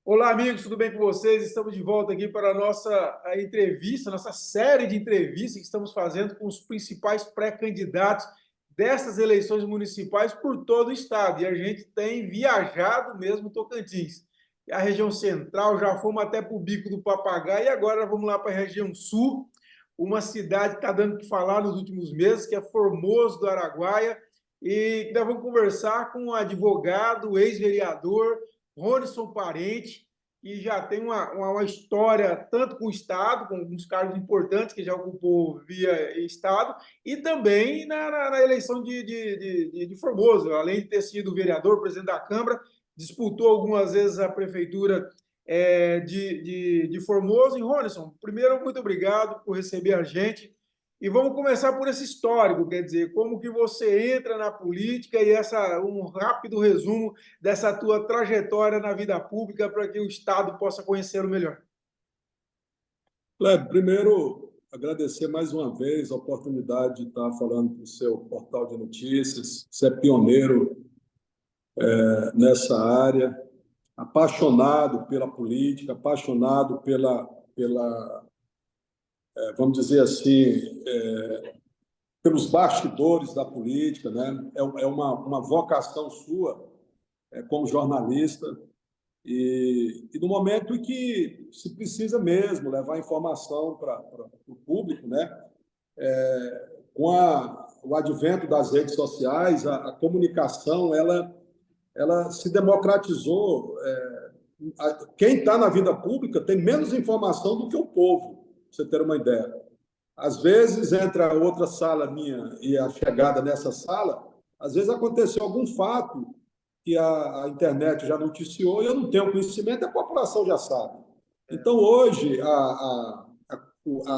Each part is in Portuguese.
Olá, amigos, tudo bem com vocês? Estamos de volta aqui para a nossa entrevista, nossa série de entrevistas que estamos fazendo com os principais pré-candidatos dessas eleições municipais por todo o estado. E a gente tem viajado mesmo Tocantins. E a região central, já fomos até para o Bico do Papagaio e agora vamos lá para a região sul, uma cidade que está dando o que falar nos últimos meses, que é Formoso do Araguaia. E nós vamos conversar com um advogado, ex-vereador, Ronison Parente, que já tem uma história tanto com o Estado, com alguns cargos importantes que já ocupou via Estado, e também na eleição de Formoso. Além de ter sido vereador, presidente da Câmara, disputou algumas vezes a prefeitura de Formoso. E Ronison, primeiro, muito obrigado por receber a gente. E vamos começar por esse histórico, quer dizer, como que você entra na política e um rápido resumo dessa tua trajetória na vida pública para que o Estado possa conhecê-lo melhor. Kleber, primeiro, agradecer mais uma vez a oportunidade de estar falando para o seu portal de notícias. Você é pioneiro nessa área, apaixonado pela política, apaixonado vamos dizer assim, pelos bastidores da política, né? É uma vocação sua como jornalista. E no momento em que se precisa mesmo levar informação para o público, né? Com o advento das redes sociais, a comunicação ela se democratizou. Quem está na vida pública tem menos informação do que o povo, para você ter uma ideia. Às vezes, entre a outra sala minha e a chegada nessa sala, às vezes aconteceu algum fato que a internet já noticiou e eu não tenho conhecimento, a população já sabe. Então, hoje, a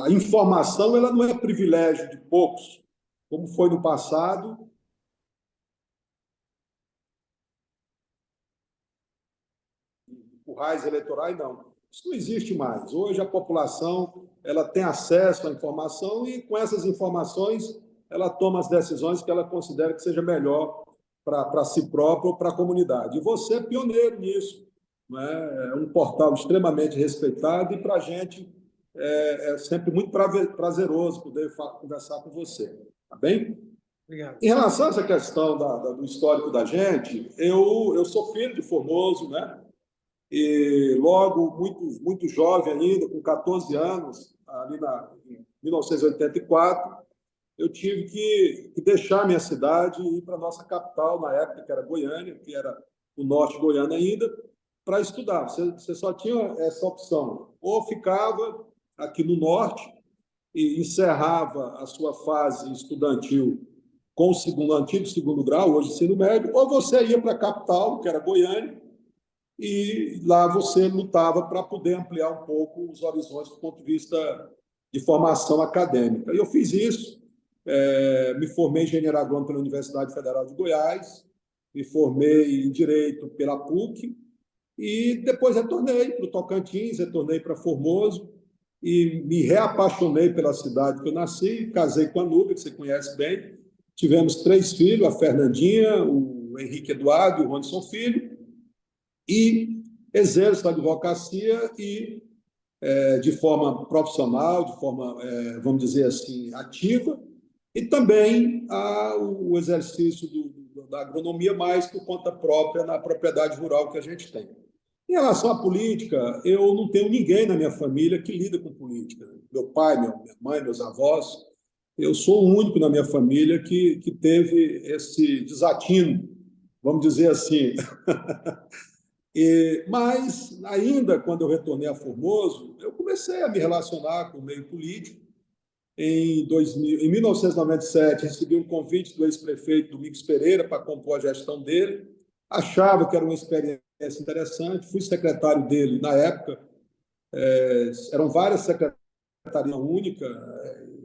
informação ela não é privilégio de poucos, como foi no passado. Currais eleitorais, não. Isso não existe mais. Hoje, a população ela tem acesso à informação e, com essas informações, ela toma as decisões que ela considera que seja melhor para si própria ou para a comunidade. E você é pioneiro nisso. Né? É um portal extremamente respeitado e, para a gente, é sempre muito prazeroso poder conversar com você. Tá bem? Obrigado. Em relação a essa questão do histórico da gente, eu sou filho de Formoso, né? E logo, muito jovem ainda, com 14 anos, em 1984, eu tive que deixar minha cidade e ir para a nossa capital, na época, que era Goiânia, que era o norte goiano ainda, para estudar. Você só tinha essa opção. Ou ficava aqui no norte e encerrava a sua fase estudantil com o antigo segundo grau, hoje ensino médio, ou você ia para a capital, que era Goiânia, e lá você lutava para poder ampliar um pouco os horizontes do ponto de vista de formação acadêmica. E eu fiz isso, me formei em engenheiro agrônomo pela Universidade Federal de Goiás, me formei em Direito pela PUC, e depois retornei para o Tocantins, retornei para Formoso, e me reapaixonei pela cidade que eu nasci, casei com a Núbia, que você conhece bem, tivemos 3 filhos, a Fernandinha, o Henrique Eduardo e o Ronison Filho, e exerço a advocacia e de forma profissional, de forma, vamos dizer assim, ativa, e também o exercício da agronomia mais por conta própria na propriedade rural que a gente tem. Em relação à política, eu não tenho ninguém na minha família que lida com política. Meu pai, minha mãe, meus avós, eu sou o único na minha família que teve esse desatino, vamos dizer assim. Mas, ainda quando eu retornei a Formoso, eu comecei a me relacionar com o meio político. Em 1997, recebi um convite do ex-prefeito Domingos Pereira para compor a gestão dele. Achava que era uma experiência interessante. Fui secretário dele na época. Eram várias secretarias únicas: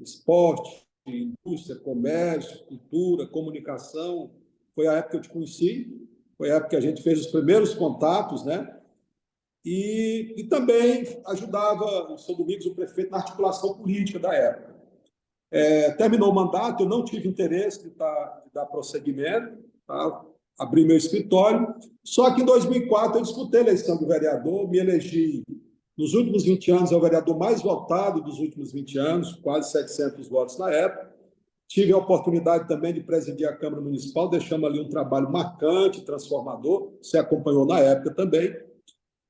esporte, indústria, comércio, cultura, comunicação. Foi a época que eu te conheci. Foi a época que a gente fez os primeiros contatos, né? E também ajudava o seu Domingos, o prefeito, na articulação política da época. Terminou o mandato, eu não tive interesse de dar prosseguimento, tá? abri meu escritório. Só que em 2004 eu disputei a eleição de vereador, me elegi nos últimos 20 anos, é o vereador mais votado dos últimos 20 anos, quase 700 votos na época. Tive a oportunidade também de presidir a Câmara Municipal, deixamos ali um trabalho marcante, transformador, você acompanhou na época também.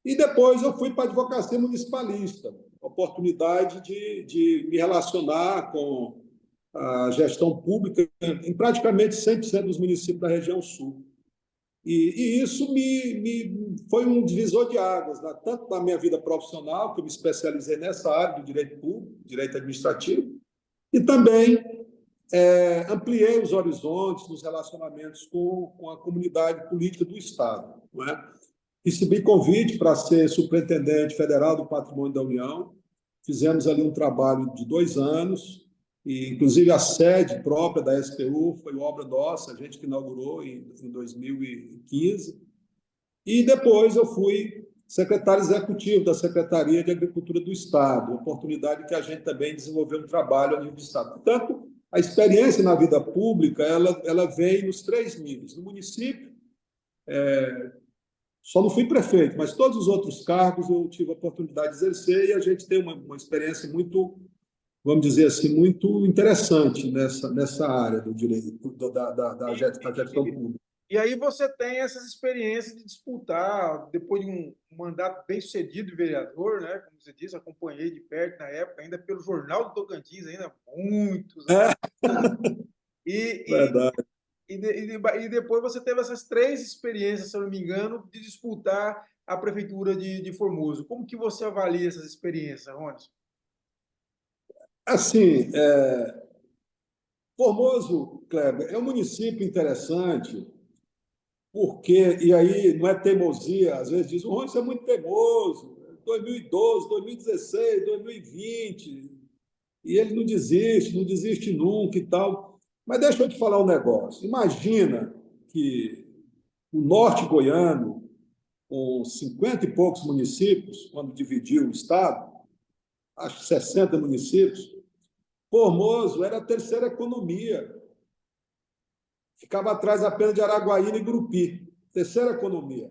E depois eu fui para a advocacia municipalista, oportunidade de me relacionar com a gestão pública em praticamente 100% dos municípios da região sul. E isso foi um divisor de águas, né? Tanto na minha vida profissional, que eu me especializei nessa área do direito público, direito administrativo, e também ampliei os horizontes nos relacionamentos com a comunidade política do Estado. Não é? Recebi convite para ser superintendente federal do Patrimônio da União, fizemos ali um trabalho de 2 anos, e, inclusive, a sede própria da SPU foi obra nossa, a gente que inaugurou em 2015. E depois eu fui secretário executivo da Secretaria de Agricultura do Estado, oportunidade que a gente também desenvolveu um trabalho a nível do Estado. Portanto, a experiência na vida pública ela vem nos 3 níveis. No município, só não fui prefeito, mas todos os outros cargos eu tive a oportunidade de exercer, e a gente tem uma experiência muito, vamos dizer assim, muito interessante nessa área do direito, da gestão pública. E aí você tem essas experiências de disputar, depois de um mandato bem sucedido de vereador, né? Como você disse, acompanhei de perto na época, ainda pelo Jornal do Tocantins, ainda muitos anos. Verdade. E depois você teve essas 3 experiências, se eu não me engano, de disputar a prefeitura de Formoso. Como que você avalia essas experiências, Ronis? Assim, Formoso, Kleber, é um município interessante, porque, e aí não é teimosia, às vezes diz, o Rony, você é muito teimoso, 2012, 2016, 2020, e ele não desiste nunca e tal. Mas deixa eu te falar um negócio. Imagina que o norte goiano, com 50 e poucos municípios, quando dividiu o estado, acho que 60 municípios, Formoso era a terceira economia. Ficava atrás apenas de Araguaína e Grupi, terceira economia.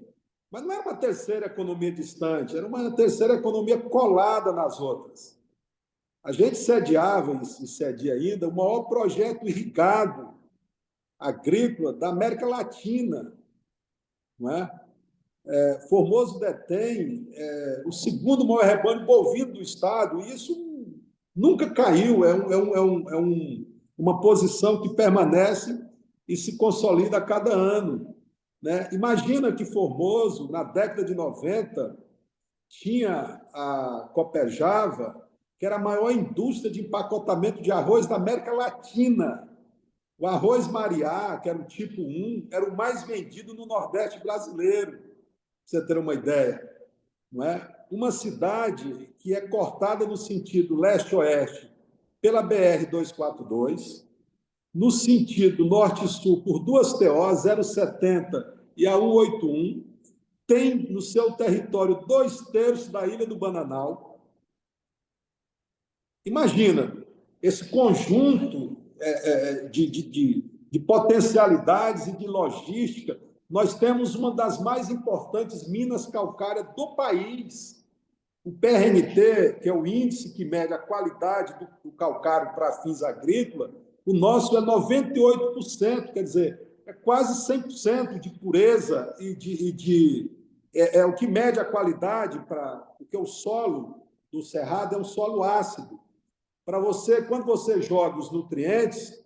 Mas não era uma terceira economia distante, era uma terceira economia colada nas outras. A gente sediava, e cedia ainda, o maior projeto irrigado agrícola da América Latina. Não é? Formoso detém o segundo maior rebanho bovino do estado, e isso nunca caiu, uma posição que permanece e se consolida a cada ano. Né? Imagina que Formoso, na década de 90, tinha a Copejava, que era a maior indústria de empacotamento de arroz da América Latina. O arroz Mariá, que era o tipo 1, era o mais vendido no Nordeste brasileiro, para você ter uma ideia. Não é? Uma cidade que é cortada no sentido leste-oeste pela BR-242, no sentido norte-sul por 2 TO, 070 e a 181, tem no seu território 2/3 da Ilha do Bananal. Imagina esse conjunto de potencialidades e de logística. Nós temos uma das mais importantes minas calcárias do país. O PRNT, que é o índice que mede a qualidade do calcário para fins agrícolas, o nosso é 98%, quer dizer, é quase 100% de pureza é o que mede a qualidade, porque o solo do Cerrado é um solo ácido. Quando você joga os nutrientes,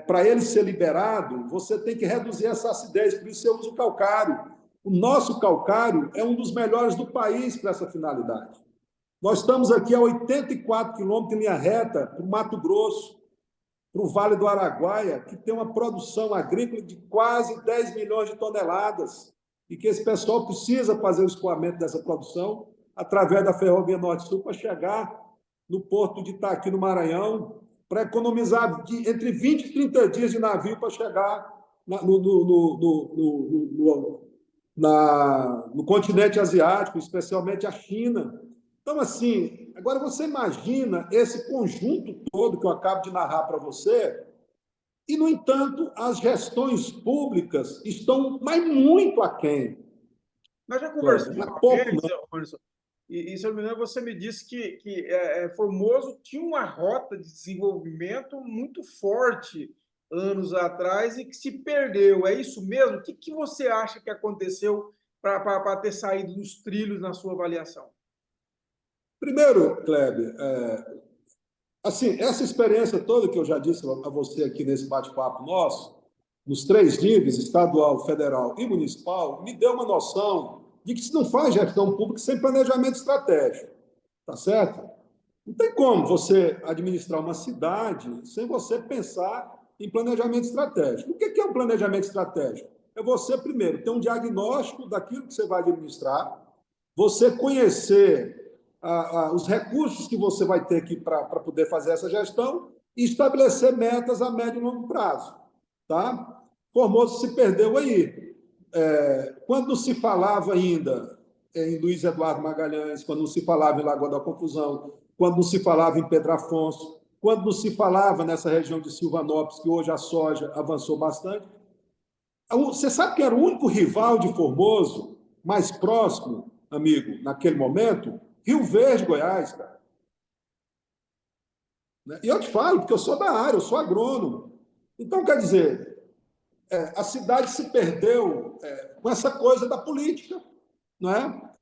para ele ser liberado, você tem que reduzir essa acidez, por isso você usa o calcário. O nosso calcário é um dos melhores do país para essa finalidade. Nós estamos aqui a 84 quilômetros em linha reta para o Mato Grosso, para o Vale do Araguaia, que tem uma produção agrícola de quase 10 milhões de toneladas, e que esse pessoal precisa fazer o escoamento dessa produção através da Ferrovia Norte-Sul para chegar no porto de Itaqui, no Maranhão, para economizar entre 20 e 30 dias de navio para chegar no continente asiático, especialmente a China. Então, assim, agora você imagina esse conjunto todo que eu acabo de narrar para você, E, no entanto, as gestões públicas estão, mas muito aquém. Nós já Cleber, conversamos não é uma pouco, vez, não. Anderson, e, se eu não me engano, você me disse que Formoso tinha uma rota de desenvolvimento muito forte anos atrás e que se perdeu. É isso mesmo? O que você acha que aconteceu para ter saído dos trilhos na sua avaliação? Primeiro, Kleber, assim, essa experiência toda que eu já disse a você aqui nesse bate-papo nosso, nos três níveis, estadual, federal e municipal, me deu uma noção de que se não faz gestão pública sem planejamento estratégico, tá certo? Não tem como você administrar uma cidade sem você pensar em planejamento estratégico. O que é um planejamento estratégico? É você, primeiro, ter um diagnóstico daquilo que você vai administrar, você conhecer os recursos que você vai ter aqui para poder fazer essa gestão e estabelecer metas a médio e longo prazo. Tá? Formoso se perdeu aí. Quando se falava ainda em Luiz Eduardo Magalhães, quando não se falava em Lagoa da Confusão, quando não se falava em Pedro Afonso, quando não se falava nessa região de Silvanópolis, que hoje a soja avançou bastante. Você sabe que era o único rival de Formoso, mais próximo, amigo, naquele momento? Rio Verde, Goiás, cara. E eu te falo, porque eu sou da área, eu sou agrônomo. Então, quer dizer, a cidade se perdeu com essa coisa da política, não é?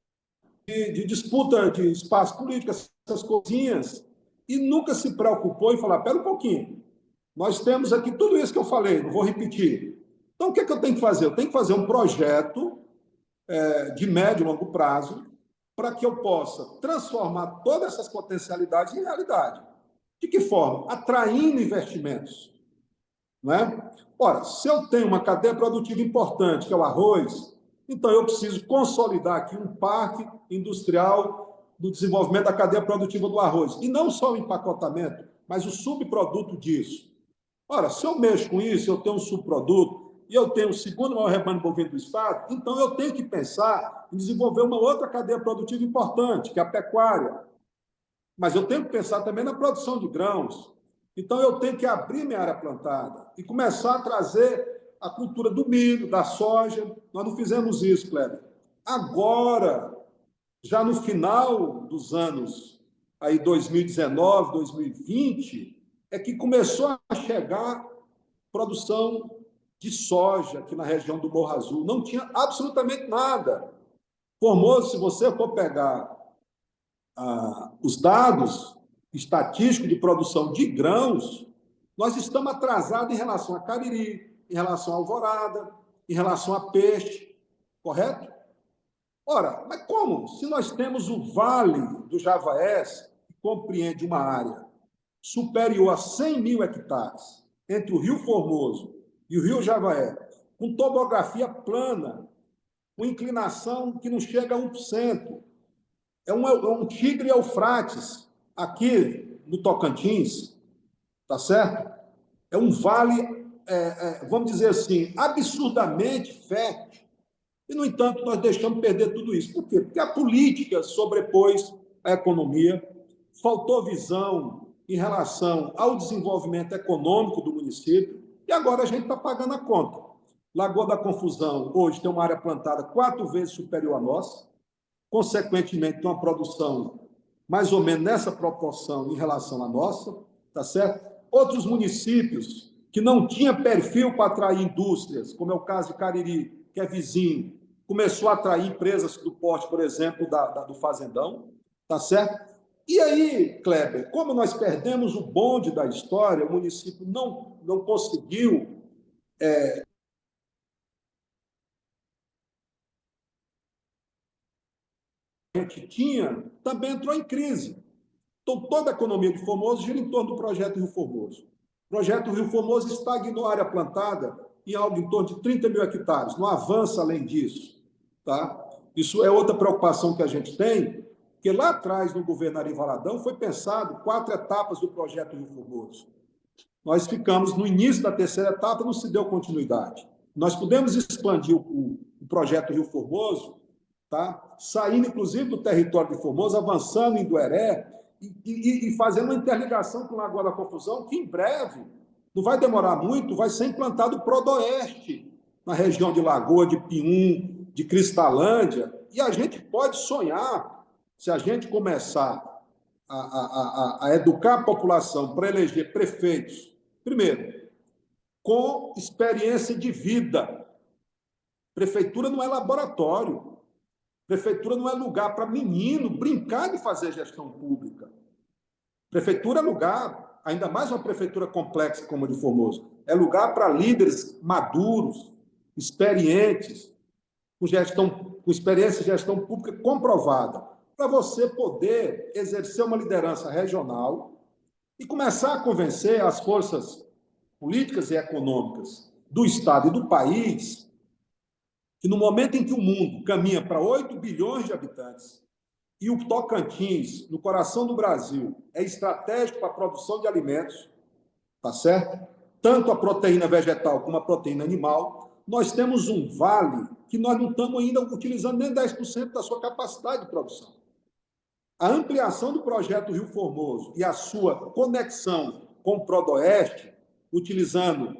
De disputa de espaço político, essas coisinhas, e nunca se preocupou em falar, pera um pouquinho, nós temos aqui tudo isso que eu falei, não vou repetir. Então, o que é que eu tenho que fazer? Eu tenho que fazer um projeto de médio e longo prazo para que eu possa transformar todas essas potencialidades em realidade. De que forma? Atraindo investimentos. Não é? Ora, se eu tenho uma cadeia produtiva importante, que é o arroz, então eu preciso consolidar aqui um parque industrial do desenvolvimento da cadeia produtiva do arroz. E não só o empacotamento, mas o subproduto disso. Ora, se eu mexo com isso, eu tenho um subproduto e eu tenho o segundo maior rebanho bovino do Estado, então eu tenho que pensar em desenvolver uma outra cadeia produtiva importante, que é a pecuária. Mas eu tenho que pensar também na produção de grãos. Então, eu tenho que abrir minha área plantada e começar a trazer a cultura do milho, da soja. Nós não fizemos isso, Kleber. Agora, já no final dos anos aí 2019, 2020, é que começou a chegar produção de soja aqui na região do Morro Azul. Não tinha absolutamente nada. Formoso, se você for pegar os dados estatísticos de produção de grãos, nós estamos atrasados em relação a Cariri, em relação a Alvorada, em relação a peixe, correto? Ora, mas como? Se nós temos o Vale do Javaés, que compreende uma área superior a 100 mil hectares, entre o Rio Formoso e o Rio Javaé, com topografia plana, com inclinação que não chega a 1%, é um Tigre Eufrates, aqui no Tocantins, tá certo? É um vale, vamos dizer assim, absurdamente fértil. E, no entanto, nós deixamos perder tudo isso. Por quê? Porque a política sobrepôs a economia, faltou visão em relação ao desenvolvimento econômico do município, e agora a gente está pagando a conta. Lagoa da Confusão, hoje, tem uma área plantada 4 vezes superior à nossa, consequentemente, tem uma produção mais ou menos nessa proporção em relação à nossa, tá certo? Outros municípios que não tinham perfil para atrair indústrias, como é o caso de Cariri, que é vizinho, começou a atrair empresas do porte, por exemplo, do Fazendão, tá certo? E aí, Kleber, como nós perdemos o bonde da história, o município não conseguiu que tinha, também entrou em crise. Então, toda a economia de Formoso gira em torno do projeto Rio Formoso. O projeto Rio Formoso estagnou a área plantada em algo em torno de 30 mil hectares, não avança além disso. Tá? Isso é outra preocupação que a gente tem, porque lá atrás, no governo Ari Valadão, foi pensado 4 etapas do projeto Rio Formoso. Nós ficamos no início da terceira etapa, não se deu continuidade. Nós pudemos expandir o projeto Rio Formoso, tá? Saindo, inclusive, do território de Formoso, avançando em Dueré e fazendo uma interligação com Lagoa da Confusão, que em breve não vai demorar muito, vai ser implantado o Prodoeste, na região de Lagoa, de Pium, de Cristalândia, e a gente pode sonhar, se a gente começar a educar a população para eleger prefeitos, primeiro, com experiência de vida. Prefeitura não é laboratório. Prefeitura não é lugar para menino brincar de fazer gestão pública. Prefeitura é lugar, ainda mais uma prefeitura complexa como a de Formoso, é lugar para líderes maduros, experientes, com experiência de gestão pública comprovada, para você poder exercer uma liderança regional e começar a convencer as forças políticas e econômicas do Estado e do país que no momento em que o mundo caminha para 8 bilhões de habitantes e o Tocantins, no coração do Brasil, é estratégico para a produção de alimentos, tá certo? Tanto a proteína vegetal como a proteína animal, nós temos um vale que nós não estamos ainda utilizando nem 10% da sua capacidade de produção. A ampliação do projeto Rio Formoso e a sua conexão com o Prodoeste, utilizando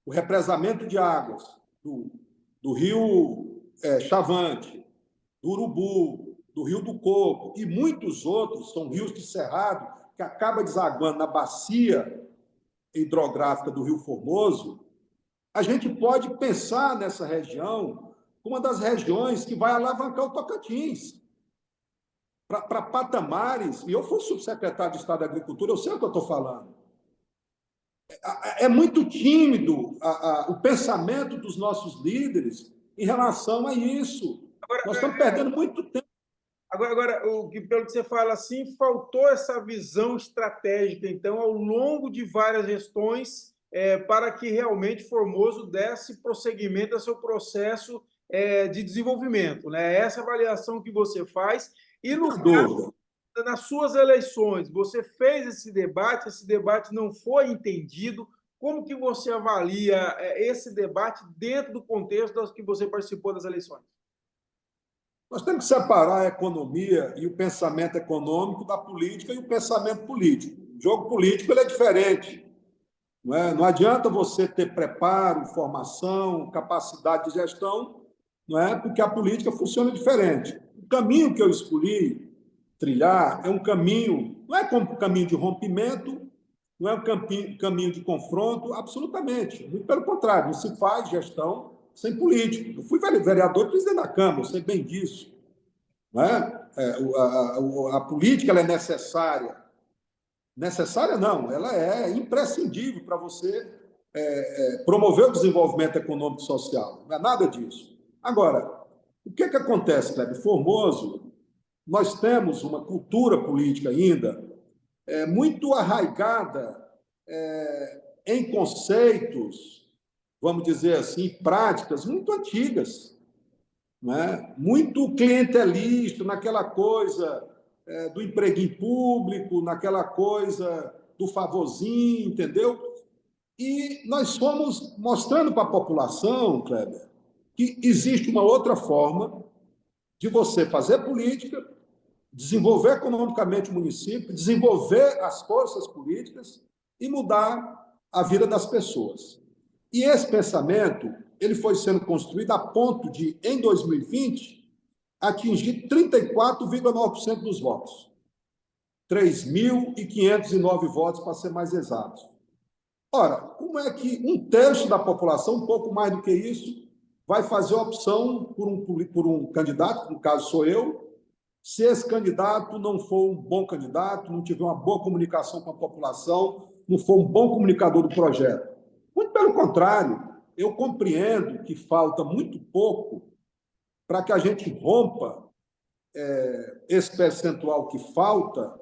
o represamento de águas do Rio Chavante, do Urubu, do Rio do Coco e muitos outros, são rios de cerrado, que acaba desaguando na bacia hidrográfica do Rio Formoso, a gente pode pensar nessa região como uma das regiões que vai alavancar o Tocantins para patamares, e eu fui subsecretário de Estado da Agricultura, eu sei o que eu estou falando. É muito tímido o pensamento dos nossos líderes em relação a isso. Nós estamos perdendo muito tempo. Agora, pelo que você fala assim, faltou essa visão estratégica, então, ao longo de várias gestões, para que realmente Formoso desse prosseguimento ao seu processo de desenvolvimento, né? Essa avaliação que você faz. E no caso, nas suas eleições, você fez esse debate não foi entendido. Como que você avalia esse debate dentro do contexto das que você participou das eleições? Nós temos que separar a economia e o pensamento econômico da política e o pensamento político. O jogo político ele é diferente. Não é? Não adianta você ter preparo, formação, capacidade de gestão, não é? Porque a política funciona diferente. O caminho que eu escolhi trilhar é um caminho, não é como um caminho de rompimento, não é um caminho de confronto, absolutamente. Muito pelo contrário, não se faz gestão sem político. Eu fui vereador e presidente da Câmara, eu sei bem disso. Não é? A política ela é necessária. Necessária não, ela é imprescindível para você promover o desenvolvimento econômico e social. Não é nada disso. Agora, o que acontece, Kleber? Formoso, nós temos uma cultura política ainda muito arraigada em conceitos, vamos dizer assim, práticas muito antigas, né? Muito clientelista, naquela coisa do empreguinho público, naquela coisa do favorzinho, entendeu? E nós fomos mostrando para a população, Kleber, que existe uma outra forma de você fazer política, desenvolver economicamente o município, desenvolver as forças políticas e mudar a vida das pessoas. E esse pensamento ele foi sendo construído a ponto de, em 2020, atingir 34,9% dos votos. 3.509 votos, para ser mais exato. Ora, como é que um terço da população, um pouco mais do que isso, vai fazer opção por um candidato, no caso sou eu, se esse candidato não for um bom candidato, não tiver uma boa comunicação com a população, não for um bom comunicador do projeto? Muito pelo contrário, eu compreendo que falta muito pouco para que a gente rompa esse percentual que falta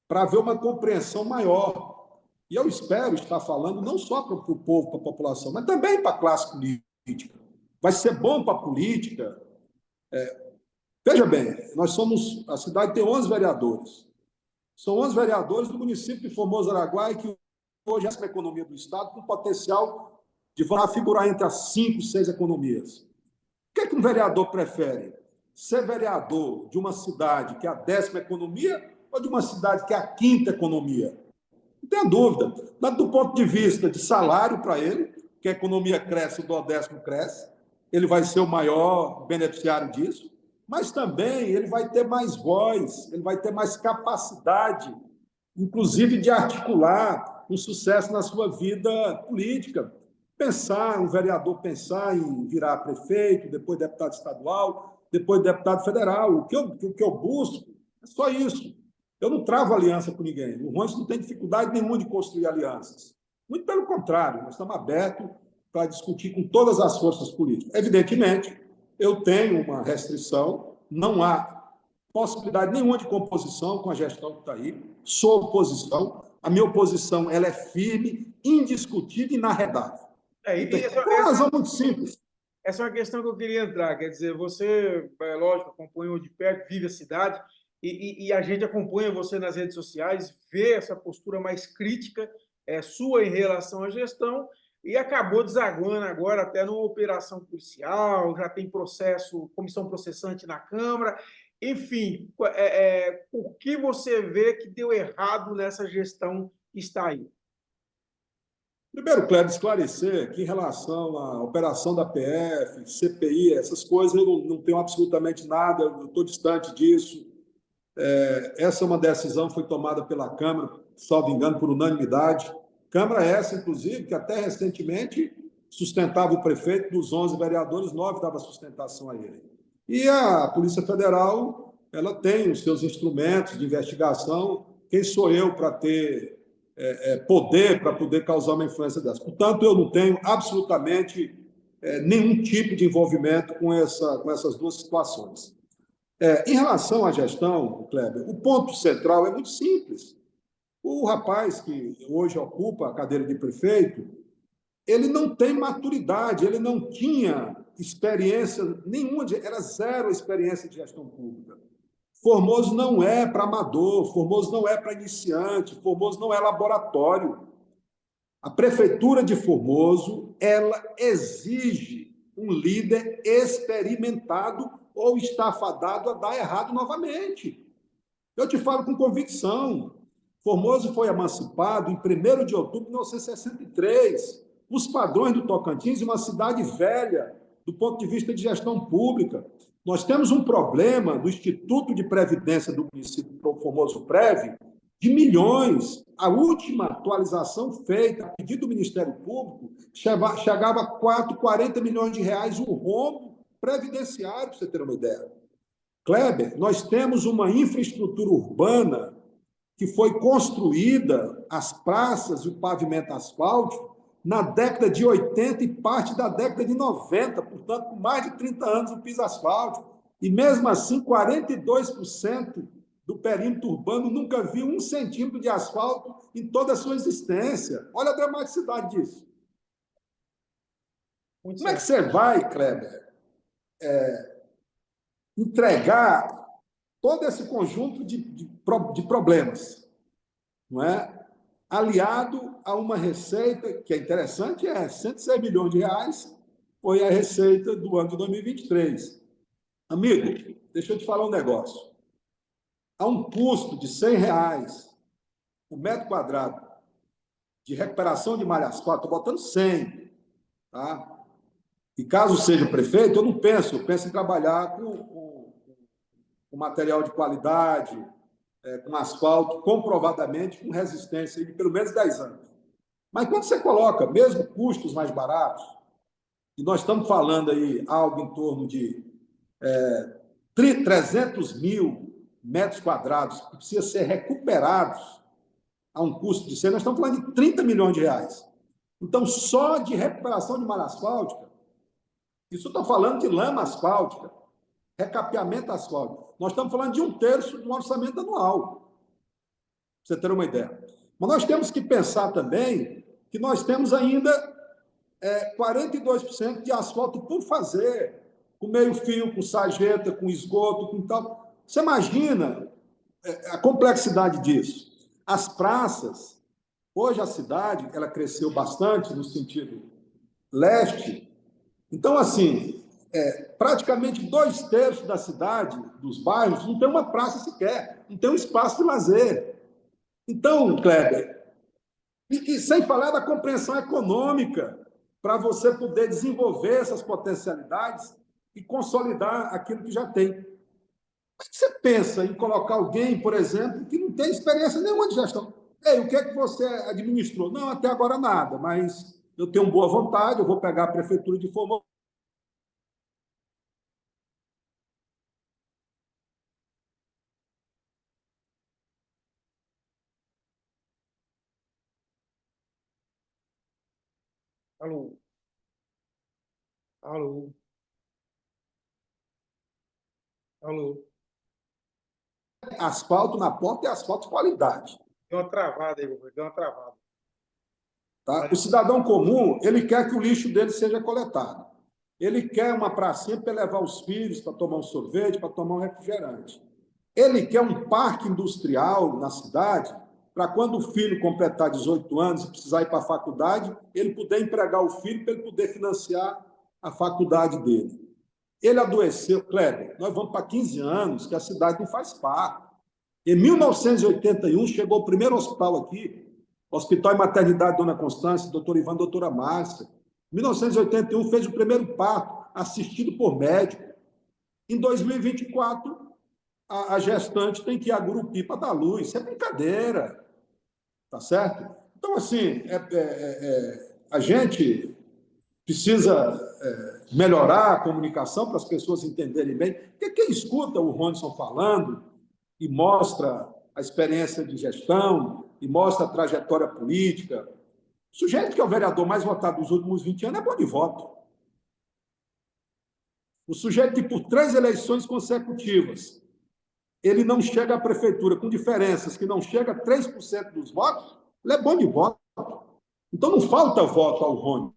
para haver uma compreensão maior. E eu espero estar falando não só para o povo, para a população, mas também para a classe política. Vai ser bom para a política. Veja bem, a cidade tem 11 vereadores. São 11 vereadores do município de Formoso Araguaia, que hoje é a economia do Estado, com potencial de figurar entre as 5, 6 economias. O que um vereador prefere? Ser vereador de uma cidade que é a 10ª economia ou de uma cidade que é a 5ª economia? Não tenha dúvida. Do ponto de vista de salário para ele, que a economia cresce, o duodécimo cresce, ele vai ser o maior beneficiário disso, mas também ele vai ter mais voz, ele vai ter mais capacidade, inclusive de articular um sucesso na sua vida política. Pensar, um vereador pensar em virar prefeito, depois deputado estadual, depois deputado federal. O que eu busco é só isso. Eu não travo aliança com ninguém. O Ronson não tem dificuldade nenhuma de construir alianças. Muito pelo contrário, nós estamos abertos para discutir com todas as forças políticas. Evidentemente, eu tenho uma restrição, não há possibilidade nenhuma de composição com a gestão que está aí, sou oposição, a minha oposição ela é firme, indiscutível e inarredável. Por uma razão muito simples. Essa é uma questão que eu queria entrar, quer dizer, você, lógico, acompanhou de perto, vive a cidade, e a gente acompanha você nas redes sociais, vê essa postura mais crítica sua em relação à gestão, e acabou desaguando agora até numa operação policial, já tem processo, comissão processante na Câmara, enfim, o que você vê que deu errado nessa gestão que está aí? Primeiro, Cléber, esclarecer que em relação à operação da PF, CPI, essas coisas, eu não tenho absolutamente nada, eu estou distante disso. Essa é uma decisão que foi tomada pela Câmara, salvo engano, por unanimidade. Câmara essa, inclusive, que até recentemente sustentava o prefeito, dos 11 vereadores, 9 dava sustentação a ele. E a Polícia Federal, ela tem os seus instrumentos de investigação. Quem sou eu para ter poder, para poder causar uma influência dessa? Portanto, eu não tenho absolutamente nenhum tipo de envolvimento com essas duas situações. Em relação à gestão, Kleber, o ponto central é muito simples. O rapaz que hoje ocupa a cadeira de prefeito, ele não tem maturidade, ele não tinha experiência nenhuma, era zero experiência de gestão pública. Formoso não é para amador, Formoso não é para iniciante, Formoso não é laboratório. A prefeitura de Formoso, ela exige um líder experimentado ou está fadado a dar errado novamente. Eu te falo com convicção. Formoso foi emancipado em 1º de outubro de 1963. Os padrões do Tocantins, uma cidade velha, do ponto de vista de gestão pública. Nós temos um problema do Instituto de Previdência do município, o Formoso Prev, de milhões. A última atualização feita a pedido do Ministério Público chegava a 40 milhões de reais o rombo previdenciário, para você ter uma ideia. Kleber, nós temos uma infraestrutura urbana que foi construída, as praças e o pavimento asfáltico, na década de 80 e parte da década de 90, portanto, com mais de 30 anos o piso asfáltico. E, mesmo assim, 42% do perímetro urbano nunca viu 1 centímetro de asfalto em toda a sua existência. Olha a dramaticidade disso. Como é que você vai, Kleber, entregar todo esse conjunto de problemas, não é? Aliado a uma receita que é interessante, 106 milhões de reais foi a receita do ano de 2023. Amigo, deixa eu te falar um negócio. Há um custo de R$100 o metro quadrado de recuperação de malha asfalto, estou botando 100, tá? E caso seja prefeito, eu penso em trabalhar com material de qualidade, com asfalto, comprovadamente com resistência de pelo menos 10 anos. Mas quando você coloca, mesmo custos mais baratos, e nós estamos falando aí algo em torno de 300 mil metros quadrados que precisam ser recuperados a um custo de 100, nós estamos falando de 30 milhões de reais. Então, só de recuperação de malha asfáltica, isso eu estou falando de lama asfáltica, recapeamento asfáltico. Nós estamos falando de 1/3 do orçamento anual, para você ter uma ideia. Mas nós temos que pensar também que nós temos ainda 42% de asfalto por fazer, com meio-fio, com sarjeta, com esgoto, com tal. Você imagina a complexidade disso? As praças, hoje a cidade, ela cresceu bastante no sentido leste. Então, assim, praticamente 2/3 da cidade, dos bairros, não tem uma praça sequer, não tem um espaço de lazer. Então, Kleber, E sem falar da compreensão econômica, para você poder desenvolver essas potencialidades e consolidar aquilo que já tem. Como é que você pensa em colocar alguém, por exemplo, que não tem experiência nenhuma de gestão? Ei, o que é que você administrou? Não, até agora nada, mas eu tenho boa vontade, eu vou pegar a prefeitura de Formosa. Alô, alô, alô. Asfalto na porta e asfalto de qualidade. Deu uma travada aí, meu, deu uma travada. Tá? O Aí, cidadão comum, ele quer que o lixo dele seja coletado. Ele quer uma pracinha para levar os filhos para tomar um sorvete, para tomar um refrigerante. Ele quer um parque industrial na cidade para quando o filho completar 18 anos e precisar ir para a faculdade, ele poder empregar o filho para ele poder financiar a faculdade dele. Ele adoeceu, Kleber, nós vamos para 15 anos que a cidade não faz parque. Em 1981, chegou o primeiro hospital aqui, Hospital e Maternidade Dona Constância, doutor Ivan, doutora Márcia. Em 1981, fez o primeiro parto, assistido por médico. Em 2024, a gestante tem que ir a Gurupi para dar luz. Isso é brincadeira, tá certo? Então, assim, a gente precisa melhorar a comunicação para as pessoas entenderem bem. Porque quem escuta o Ronson falando e mostra a experiência de gestão e mostra a trajetória política, o sujeito que é o vereador mais votado dos últimos 20 anos é bom de voto. O sujeito que, por 3 eleições consecutivas, ele não chega à prefeitura com diferenças que não chega a 3% dos votos, ele é bom de voto. Então não falta voto ao Rony,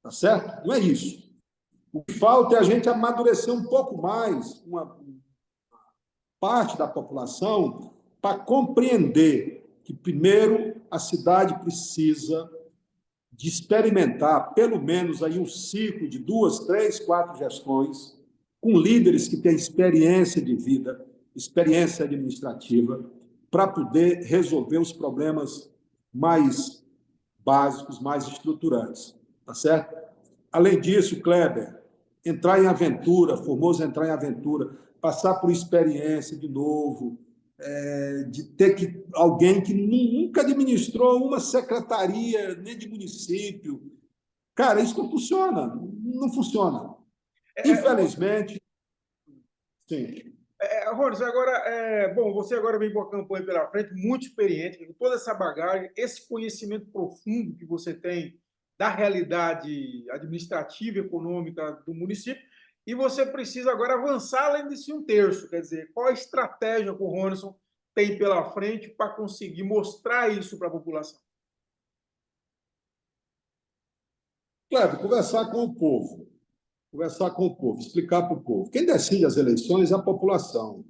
tá certo? Não é isso. O que falta é a gente amadurecer um pouco mais uma parte da população para compreender que, primeiro, a cidade precisa de experimentar pelo menos aí um ciclo de 2, 3, 4 gestões com líderes que têm experiência de vida, experiência administrativa, para poder resolver os problemas mais básicos, mais estruturantes, tá certo? Além disso, Kleber, entrar em aventura, Formoso entrar em aventura, passar por experiência de novo, de ter que alguém que nunca administrou uma secretaria nem de município. Cara, isso não funciona, não funciona. Infelizmente, sim. Rones, agora, bom, você agora vem com a campanha pela frente, muito experiente, com toda essa bagagem, esse conhecimento profundo que você tem da realidade administrativa e econômica do município, e você precisa agora avançar além desse um terço, quer dizer, qual a estratégia que o Ronson tem pela frente para conseguir mostrar isso para a população? Claro, conversar com o povo, explicar para o povo. Quem decide as eleições é a população.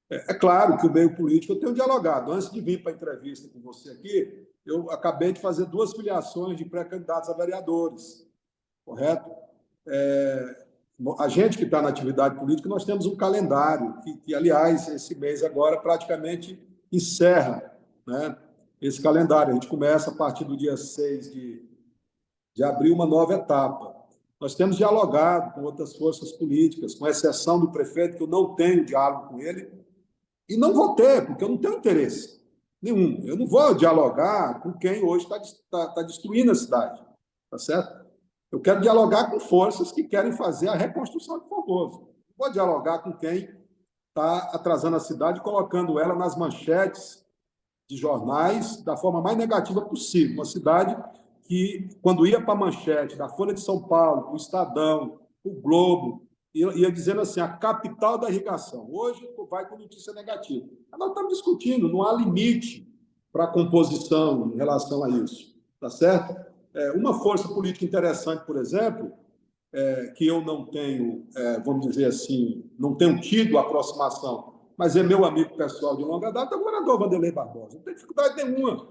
É claro que o meio político eu tenho dialogado. Antes de vir para a entrevista com você aqui, eu acabei de fazer 2 filiações de pré-candidatos a vereadores, correto? A gente que está na atividade política, nós temos um calendário aliás, esse mês agora praticamente encerra, né, esse calendário. A gente começa a partir do dia 6 de abril uma nova etapa. Nós temos dialogado com outras forças políticas, com exceção do prefeito, que eu não tenho diálogo com ele, e não vou ter, porque eu não tenho interesse nenhum. Eu não vou dialogar com quem hoje está destruindo a cidade, tá certo? Eu quero dialogar com forças que querem fazer a reconstrução de Formoso. Não vou dialogar com quem está atrasando a cidade, colocando ela nas manchetes de jornais da forma mais negativa possível. Uma cidade que, quando ia para a manchete da Folha de São Paulo, o Estadão, o Globo, ia dizendo assim, a capital da irrigação. Hoje vai com notícia negativa. Mas nós estamos discutindo, não há limite para a composição em relação a isso. Tá certo? Uma força política interessante, por exemplo, que eu não tenho, vamos dizer assim, não tenho tido aproximação, mas é meu amigo pessoal de longa data, é o governador Vanderlei Barbosa. Não tem dificuldade nenhuma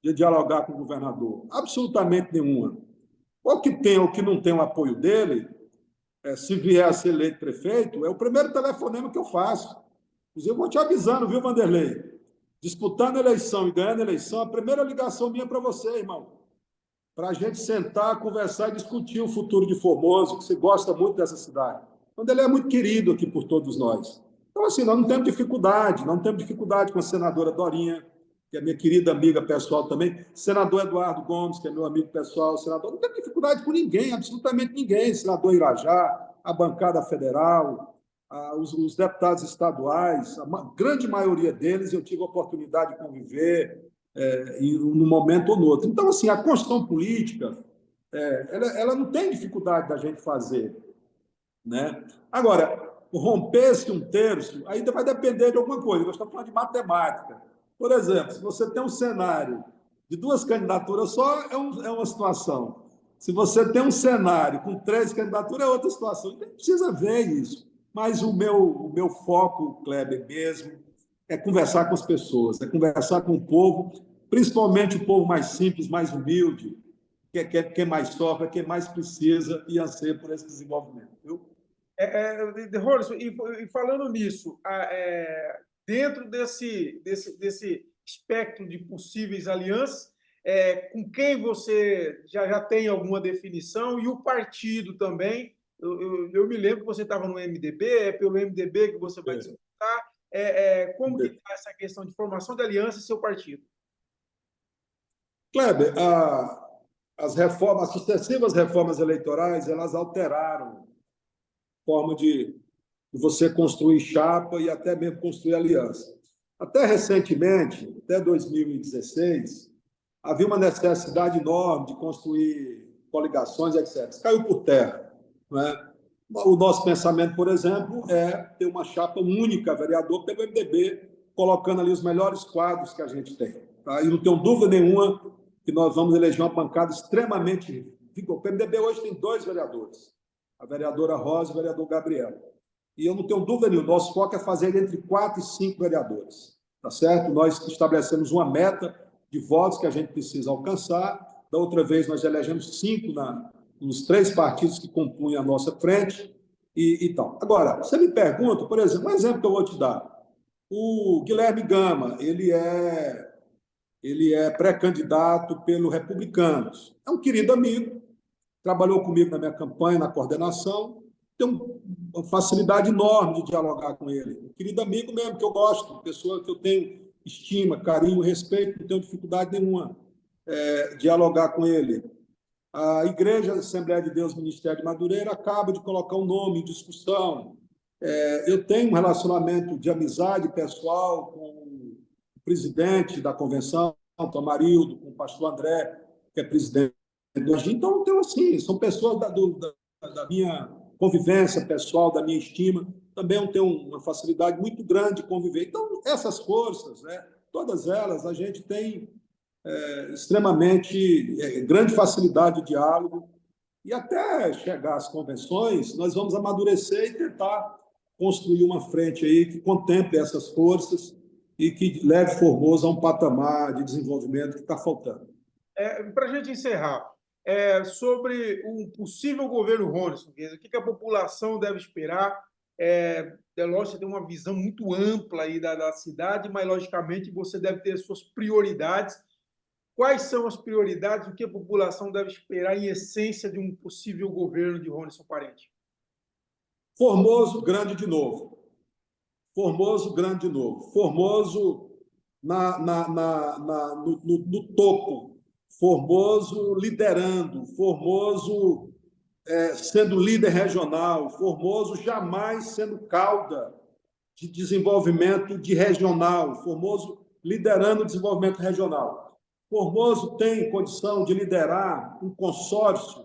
de dialogar com o governador, absolutamente nenhuma. O que tem ou que não tem o apoio dele, se vier a ser eleito prefeito, é o primeiro telefonema que eu faço. Inclusive, eu vou te avisando, viu, Vanderlei? disputando a eleição e ganhando a eleição, a primeira ligação minha para você, irmão, para a gente sentar, conversar e discutir o futuro de Formoso, que você gosta muito dessa cidade, onde ele é muito querido aqui por todos nós. Então, assim, nós não temos dificuldade com a senadora Dorinha, que é minha querida amiga pessoal também, senador Eduardo Gomes, que é meu amigo pessoal, senador, não temos dificuldade com ninguém, absolutamente ninguém, senador Irajá, a bancada federal, os deputados estaduais, a grande maioria deles eu tive a oportunidade de conviver, num momento ou no outro. Então, assim, a construção política, ela não tem dificuldade da gente fazer, né? Agora, romper-se um terço, ainda vai depender de alguma coisa. Nós estamos falando de matemática. Por exemplo, se você tem um cenário de duas candidaturas só, é uma situação. Se você tem um cenário com três candidaturas, é outra situação. Então, precisa ver isso. Mas o meu foco, Kleber, mesmo, é conversar com as pessoas, é conversar com o povo, principalmente o povo mais simples, mais humilde, que mais sofre, que mais precisa e anseia por esse desenvolvimento. Viu? Ronison, e falando nisso, dentro desse espectro de possíveis alianças, com quem você já tem alguma definição, e o partido também? Eu me lembro que você estava no MDB, é pelo MDB que você vai disputar. Como que está essa questão de formação de aliança e seu partido? Kleber, as sucessivas reformas eleitorais, elas alteraram a forma de você construir chapa e até mesmo construir aliança. Até recentemente, até 2016, havia uma necessidade enorme de construir coligações, etc. Isso caiu por terra, não é? O nosso pensamento, por exemplo, é ter uma chapa única, vereador, pelo MDB, colocando ali os melhores quadros que a gente tem. Tá? E não tenho dúvida nenhuma que nós vamos eleger uma bancada extremamente... O MDB hoje tem 2 vereadores, a vereadora Rosa e o vereador Gabriel. E eu não tenho dúvida nenhuma, nosso foco é fazer entre 4 e 5 vereadores, tá certo? Nós estabelecemos uma meta de votos que a gente precisa alcançar. Da outra vez, nós elegemos 5 nos 3 partidos que compunham a nossa frente e tal. Agora, você me pergunta, por exemplo, um exemplo que eu vou te dar. O Guilherme Gama, ele é pré-candidato pelo Republicanos. É um querido amigo, trabalhou comigo na minha campanha, na coordenação, tenho uma facilidade enorme de dialogar com ele. Um querido amigo mesmo, que eu gosto, pessoa que eu tenho estima, carinho, respeito, não tenho dificuldade nenhuma dialogar com ele. A Igreja Assembleia de Deus Ministério de Madureira acaba de colocar um nome em discussão. Eu tenho um relacionamento de amizade pessoal com o presidente da convenção, com o Amarildo, com o pastor André, que é presidente do AGI. Então, assim, são pessoas da minha convivência pessoal, da minha estima. Também eu tenho uma facilidade muito grande de conviver. Então, essas forças, né, todas elas, a gente tem extremamente grande facilidade de diálogo, e até chegar às convenções, nós vamos amadurecer e tentar construir uma frente aí que contemple essas forças e que leve Formoso a um patamar de desenvolvimento que está faltando. Para a gente encerrar, sobre um possível governo Ronison, o que a população deve esperar? Lógico, você tem uma visão muito ampla aí da cidade, mas, logicamente, você deve ter as suas prioridades. Quais são as prioridades? O que a população deve esperar, em essência, de um possível governo de Ronison Parente? Formoso grande de novo. Formoso grande de novo. Formoso no topo. Formoso liderando. Formoso sendo líder regional. Formoso jamais sendo cauda de desenvolvimento de regional. Formoso liderando o desenvolvimento regional. Formoso tem condição de liderar um consórcio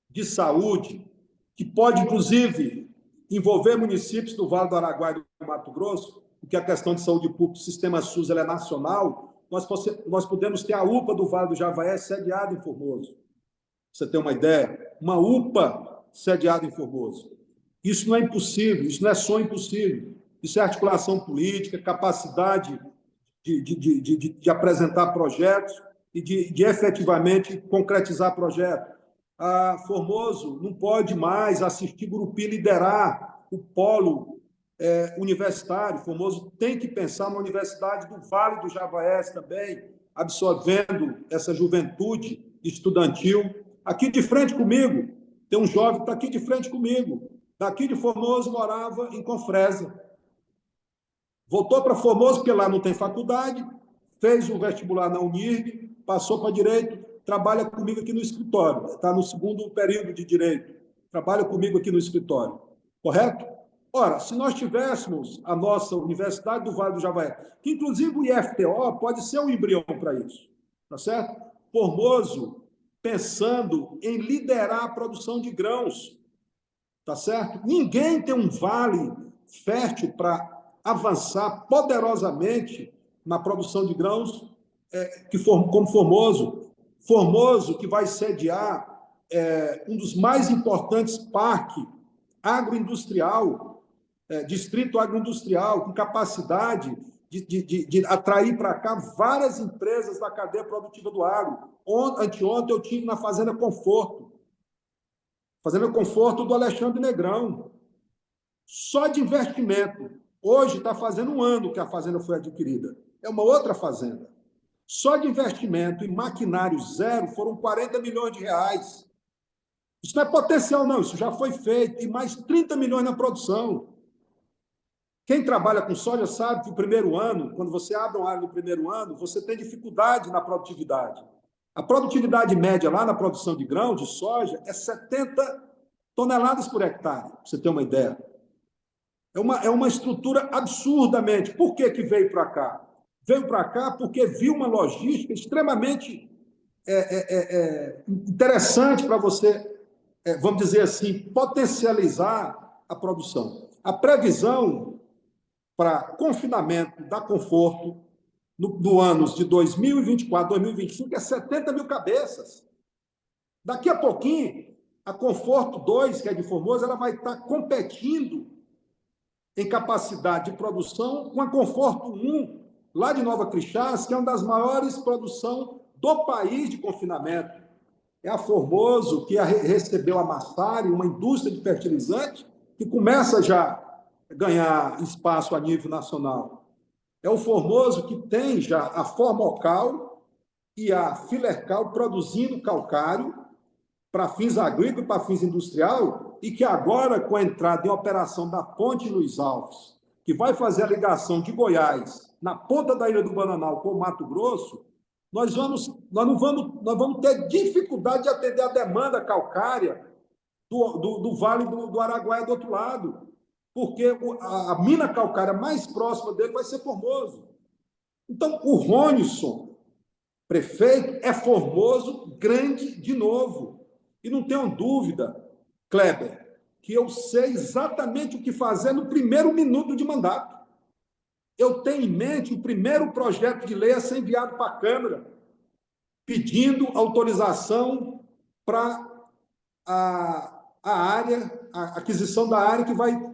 de saúde que pode, inclusive, envolver municípios do Vale do Araguaia e do Mato Grosso, porque a questão de saúde pública, o sistema SUS, ela é nacional. Nós podemos ter a UPA do Vale do Javaé sediada em Formoso. Você tem uma ideia? Uma UPA sediada em Formoso. Isso não é impossível, isso não é só impossível. Isso é articulação política, capacidade de apresentar projetos e de efetivamente concretizar projetos. A Formoso não pode mais assistir Gurupi liderar o polo universitário. Formoso tem que pensar na Universidade do Vale do Javaense também, absorvendo essa juventude estudantil. Aqui de frente comigo, tem um jovem que está aqui de frente comigo, daqui de Formoso, morava em Confresa. Voltou para Formoso, porque lá não tem faculdade, fez o vestibular na Unirg, passou para Direito, trabalha comigo aqui no escritório, está no segundo período de Direito, trabalha comigo aqui no escritório, correto? Ora, se nós tivéssemos a nossa Universidade do Vale do Javaé, que inclusive o IFTO pode ser um embrião para isso, tá certo? Formoso, pensando em liderar a produção de grãos, tá certo? Ninguém tem um vale fértil para avançar poderosamente na produção de grãos como Formoso. Formoso, que vai sediar um dos mais importantes parques agroindustrial, distrito agroindustrial, com capacidade de atrair para cá várias empresas da cadeia produtiva do agro. Anteontem eu tive na Fazenda Conforto do Alexandre Negrão, só de investimento. Hoje está fazendo um ano que a fazenda foi adquirida. É uma outra fazenda. Só de investimento em maquinário zero foram 40 milhões de reais. Isso não é potencial, não. Isso já foi feito. E mais 30 milhões na produção. Quem trabalha com soja sabe que o primeiro ano, quando você abre uma área no primeiro ano, você tem dificuldade na produtividade. A produtividade média lá na produção de grão, de soja, é 70 toneladas por hectare, para você ter uma ideia. É uma estrutura absurdamente. Por que veio para cá? Veio para cá porque viu uma logística extremamente interessante para você, vamos dizer assim, potencializar a produção. A previsão para confinamento da Conforto no anos de 2024, 2025 é 70 mil cabeças. Daqui a pouquinho, a Conforto 2, que é de Formoso, ela vai estar competindo em capacidade de produção com a Conforto 1, lá de Nova Crixás, que é uma das maiores produções do país de confinamento. É a Formoso, que recebeu a Massari, uma indústria de fertilizante, que começa já a ganhar espaço a nível nacional. É o Formoso que tem já a Formocal e a Filercal produzindo calcário para fins agrícolas e para fins industrial, e que agora, com a entrada em operação da Ponte Luiz Alves, que vai fazer a ligação de Goiás, na ponta da Ilha do Bananal com o Mato Grosso, nós vamos ter dificuldade de atender a demanda calcária do Vale do Araguaia do outro lado, porque a mina calcária mais próxima dele vai ser Formoso. Então, o Ronison, prefeito, é Formoso grande de novo. E não tenho dúvida, Kleber, que eu sei exatamente o que fazer no primeiro minuto de mandato. Eu tenho em mente o primeiro projeto de lei a ser enviado para a Câmara, pedindo autorização para a aquisição da área que vai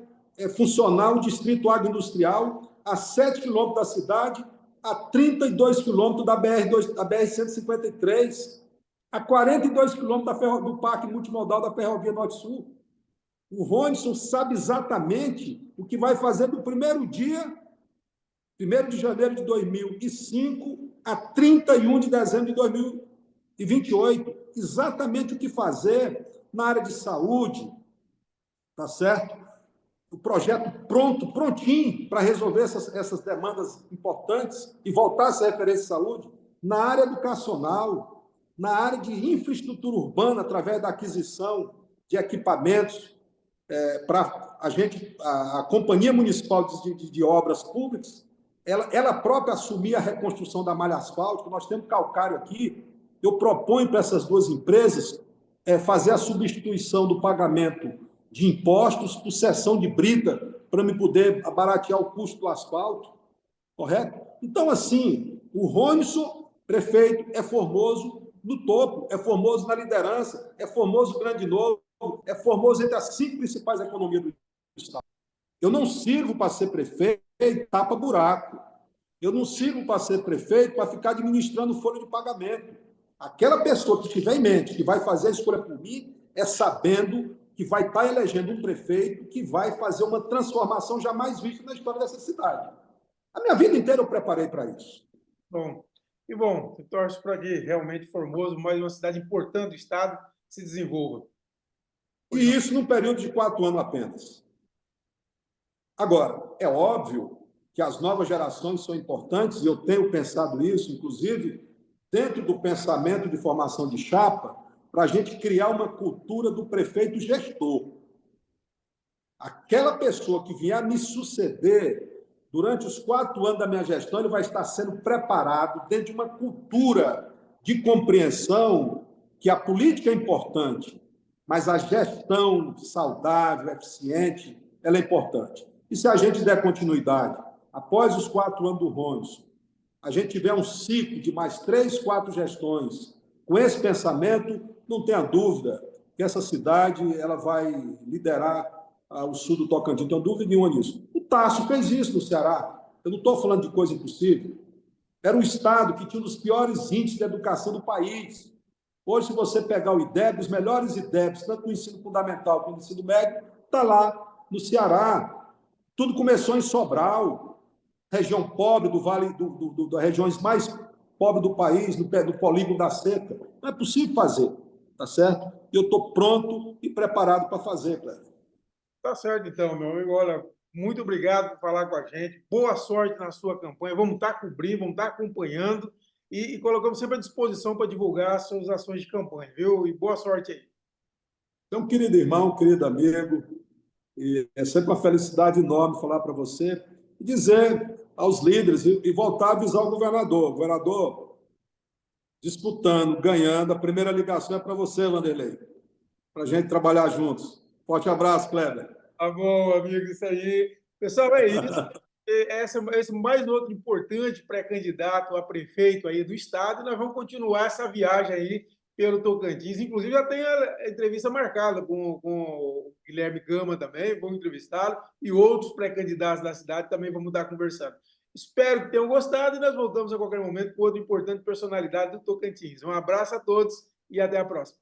funcionar o distrito agroindustrial a 7 quilômetros da cidade, a 32 quilômetros da BR-153, a 42 quilômetros do Parque Multimodal da Ferrovia Norte-Sul. O Ronison sabe exatamente o que vai fazer do primeiro dia, 1º de janeiro de 2005 a 31 de dezembro de 2028. Exatamente o que fazer na área de saúde, tá certo? O projeto prontinho para resolver essas demandas importantes e voltar a ser referência de saúde, na área educacional, na área de infraestrutura urbana, através da aquisição de equipamentos para a Companhia Municipal de Obras Públicas, ela própria assumir a reconstrução da malha asfáltica. Nós temos calcário aqui. Eu proponho para essas duas empresas fazer a substituição do pagamento de impostos por cessão de brita, para me poder abaratear o custo do asfalto, correto? Então, assim, o Ronison, prefeito, é Formoso no topo, é Formoso na liderança, é Formoso grande novo, é Formoso entre as 5 principais economias do Estado. Eu não sirvo para ser prefeito tapa-buraco. Eu não sirvo para ser prefeito para ficar administrando folha de pagamento. Aquela pessoa que tiver em mente que vai fazer a escolha por mim é sabendo que vai estar elegendo um prefeito que vai fazer uma transformação jamais vista na história dessa cidade. A minha vida inteira eu preparei para isso. Bom, e bom, eu torço para que realmente Formoso, mais uma cidade importante do estado, se desenvolva. E isso num período de 4 anos apenas. Agora, é óbvio que as novas gerações são importantes, e eu tenho pensado isso, inclusive, dentro do pensamento de formação de chapa, para a gente criar uma cultura do prefeito gestor. Aquela pessoa que vier me suceder, durante os 4 anos da minha gestão, ele vai estar sendo preparado dentro de uma cultura de compreensão que a política é importante, mas a gestão saudável, eficiente, ela é importante. E se a gente der continuidade, após os 4 anos do Ronson, a gente tiver um ciclo de mais 3, 4 gestões, com esse pensamento, não tenha dúvida que essa cidade ela vai liderar o sul do Tocantins, não tenho dúvida nenhuma nisso. O Tasso fez isso no Ceará. Eu não estou falando de coisa impossível. Era um estado que tinha um dos piores índices de educação do país. Hoje, se você pegar o IDEB, os melhores IDEBs, tanto no ensino fundamental quanto no ensino médio, está lá no Ceará. Tudo começou em Sobral, região pobre do Vale, das regiões mais pobres do país, no polígono da seca. Não é possível fazer, tá certo? E eu estou pronto e preparado para fazer, Cléber. Tá certo, então, meu amigo. Olha, muito obrigado por falar com a gente. Boa sorte na sua campanha. Vamos estar cobrindo, vamos estar acompanhando e colocamos sempre à disposição para divulgar as suas ações de campanha, viu? E boa sorte aí. Então, querido irmão, querido amigo, é sempre uma felicidade enorme falar para você e dizer aos líderes e voltar a avisar o governador. Governador, disputando, ganhando, a primeira ligação é para você, Vanderlei, para a gente trabalhar juntos. Forte abraço, Kleber. Tá bom, amigo, isso aí. Pessoal, é isso. Esse mais outro importante pré-candidato a prefeito aí do estado, e nós vamos continuar essa viagem aí pelo Tocantins. Inclusive, já tem a entrevista marcada com o Guilherme Gama também, vamos entrevistá-lo, e outros pré-candidatos da cidade também vamos estar conversando. Espero que tenham gostado e nós voltamos a qualquer momento com outra importante personalidade do Tocantins. Um abraço a todos e até a próxima.